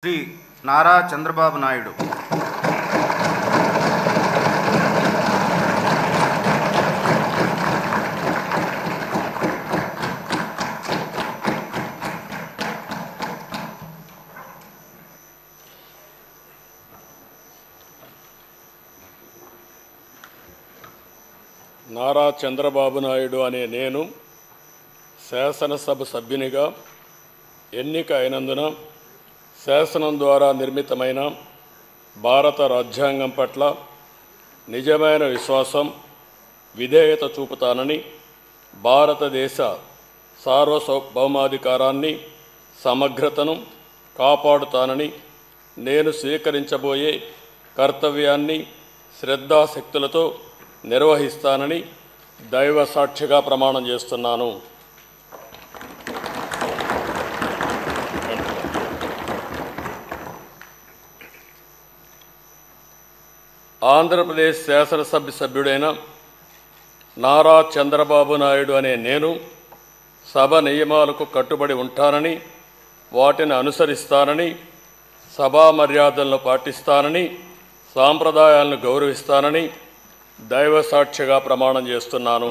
శ్రీ నారా చంద్రబాబు నాయుడు నారా చంద్రబాబు నాయుడు అనే నేను శాసనసభ సభ్యునిగా ఎన్నిక అయినందున శాసనం ద్వారా నిర్మితమైన భారత రాజ్యాంగం పట్ల నిజమైన విశ్వాసం, విధేయత చూపుతానని, భారతదేశ సార్వభౌమాధికారాన్ని, సమగ్రతను కాపాడుతానని, నేను స్వీకరించబోయే కర్తవ్యాన్ని శ్రద్ధాశక్తులతో నిర్వహిస్తానని దైవ సాక్షిగా ప్రమాణం చేస్తున్నాను. ఆంధ్రప్రదేశ్ శాసనసభ సభ్యుడైన నారా చంద్రబాబు నాయుడు అనే నేను సభ నియమాలకు కట్టుబడి ఉంటానని, వాటిని అనుసరిస్తానని, సభా మర్యాదలను పాటిస్తానని, సాంప్రదాయాలను గౌరవిస్తానని దైవ సాక్షిగా ప్రమాణం చేస్తున్నాను.